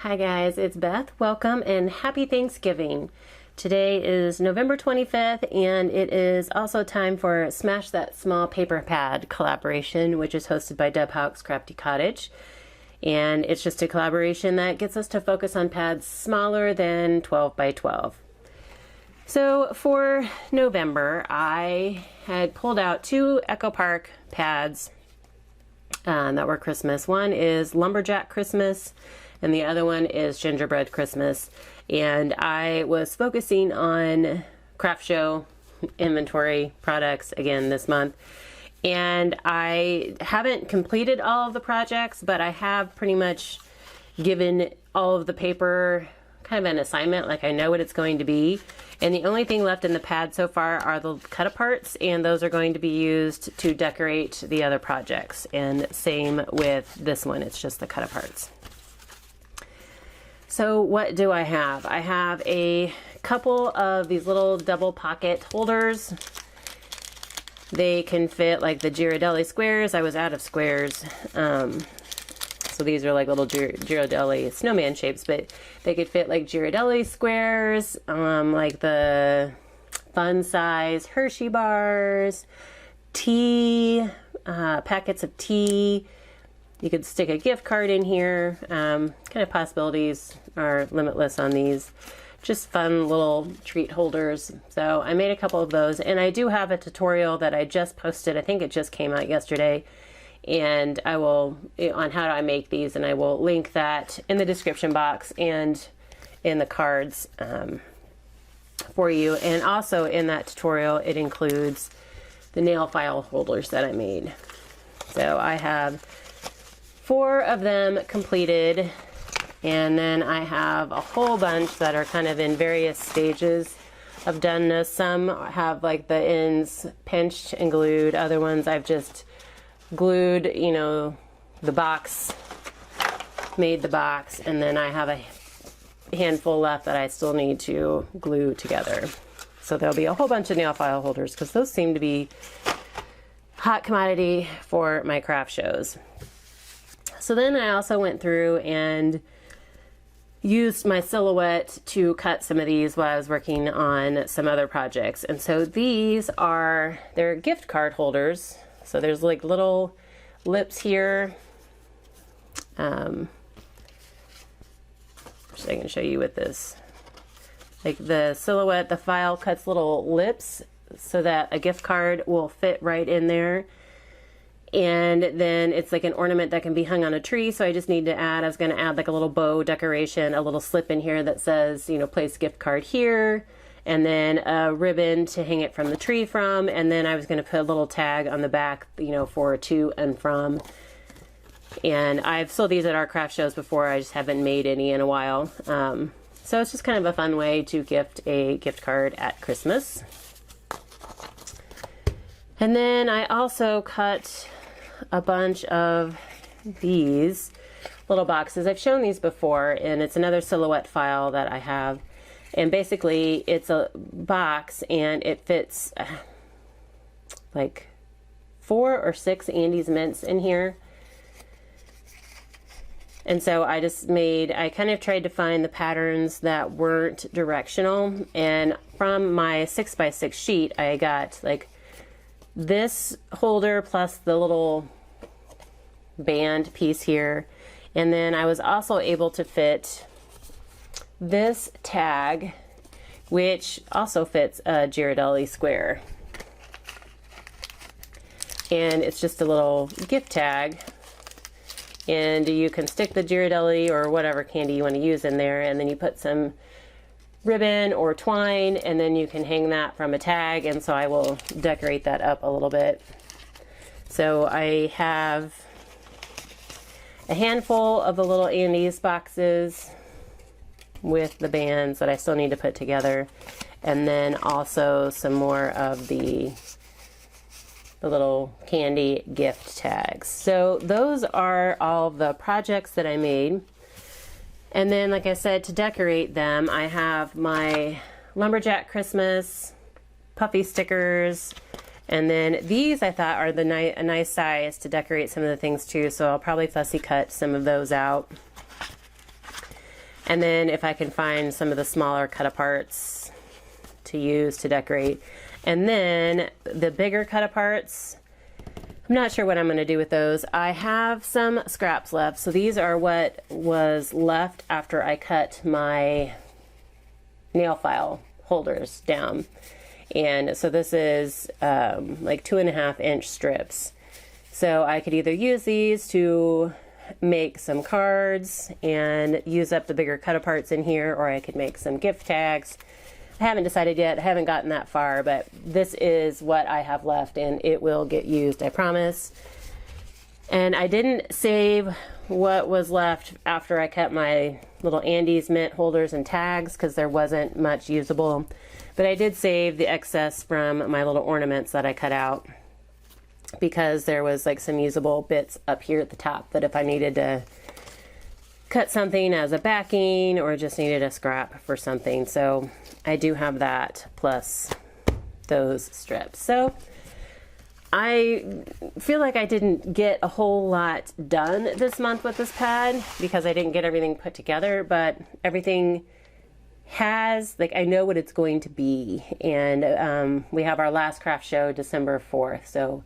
Hi guys, it's Beth. Welcome and happy Thanksgiving. Today is November 25th and it is also time for Smash That Small Paper Pad collaboration, which is hosted by Deb Houck's Crafty Cottage. And it's just a collaboration that gets us to focus on pads smaller than 12 by 12. So for November, I had pulled out two Echo Park pads that were Christmas. One is Lumberjack Christmas and the other one is Gingerbread Christmas. And I was focusing on craft show inventory products again this month. And I haven't completed all of the projects, but I have pretty much given all of the paper kind of an assignment, like I know what it's going to be. And the only thing left in the pad so far are the cut-aparts, and those are going to be used to decorate the other projects. And same with this one, it's just the cut-aparts. So what do I have? I have a couple of these little double pocket holders. They can fit like the Ghirardelli squares. I was out of squares. So these are like little Ghirardelli snowman shapes, but they could fit like Ghirardelli squares, like the fun size Hershey bars, tea, packets of tea. You could stick a gift card in here. Kind of possibilities are limitless on these. Just fun little treat holders. So I made a couple of those, and I do have a tutorial that I just posted. I think it just came out yesterday, and I will, on how I make these, and I will link that in the description box and in the cards for you. And also in that tutorial, it includes the nail file holders that I made. So I have 4 of them completed, and then I have a whole bunch that are kind of in various stages of doneness. Some have like the ends pinched and glued. Other ones I've just glued, you know, the box, made the box, and then I have a handful left that I still need to glue together. So there'll be a whole bunch of nail file holders because those seem to be hot commodity for my craft shows. So then I also went through and used my silhouette to cut some of these while I was working on some other projects. And so these are, they're gift card holders. So there's like little lips here. So I can show you with this. Like the silhouette, the file cuts little lips so that a gift card will fit right in there. And then it's like an ornament that can be hung on a tree. So I just need to add, I was going to add like a little bow decoration, a little slip in here that says, you know, place gift card here, and then a ribbon to hang it from the tree from. And then I was going to put a little tag on the back, you know, for to and from. And I've sold these at our craft shows before. I just haven't made any in a while. So it's just kind of a fun way to gift a gift card at Christmas. And then I also cut a bunch of these little boxes. I've shown these before, and it's another silhouette file that I have. And basically it's a box and it fits like 4 or 6 Andes mints in here. And so I just made, I kind of tried to find the patterns that weren't directional. And from my 6x6 sheet, I got like this holder plus the little band piece here. And then I was also able to fit this tag, which also fits a Ghirardelli square. And it's just a little gift tag. And you can stick the Ghirardelli or whatever candy you want to use in there, and then you put some ribbon or twine, and then you can hang that from a tag. And so I will decorate that up a little bit. So I have a handful of the little Andes boxes with the bands that I still need to put together, and then also some more of the little candy gift tags. So those are all the projects that I made. And then, like I said, to decorate them, I have my Lumberjack Christmas puffy stickers, and then these I thought are a nice size to decorate some of the things too, so I'll probably fussy cut some of those out. And then if I can find some of the smaller cut-aparts to use to decorate. And then the bigger cut-aparts, I'm not sure what I'm going to do with those. I have some scraps left. So these are what was left after I cut my nail file holders down. And so this is like 2.5-inch strips. So I could either use these to make some cards and use up the bigger cut-aparts in here, or I could make some gift tags. I haven't decided yet. I haven't gotten that far, but this is what I have left, and it will get used, I promise. And I didn't save what was left after I cut my little Andes mint holders and tags because there wasn't much usable. But I did save the excess from my little ornaments that I cut out because there was like some usable bits up here at the top that if I needed to cut something as a backing or just needed a scrap for something. So I do have that plus those strips. So I feel like I didn't get a whole lot done this month with this pad because I didn't get everything put together, but everything has, like, I know what it's going to be. And we have our last craft show December 4th. So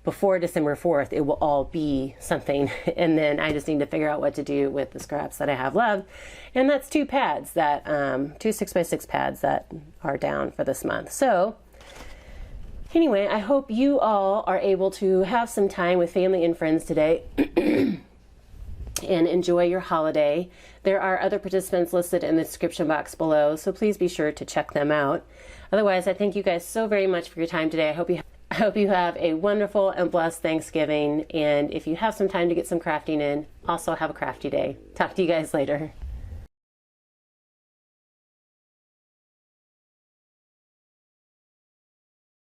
before December 4th, it will all be something. And then I just need to figure out what to do with the scraps that I have left. And that's 2 pads that, 2 6x6 pads that are down for this month. So anyway, I hope you all are able to have some time with family and friends today and enjoy your holiday. There are other participants listed in the description box below, so please be sure to check them out. Otherwise, I thank you guys so very much for your time today. I hope you have a wonderful and blessed Thanksgiving, and if you have some time to get some crafting in, also have a crafty day. Talk to you guys later.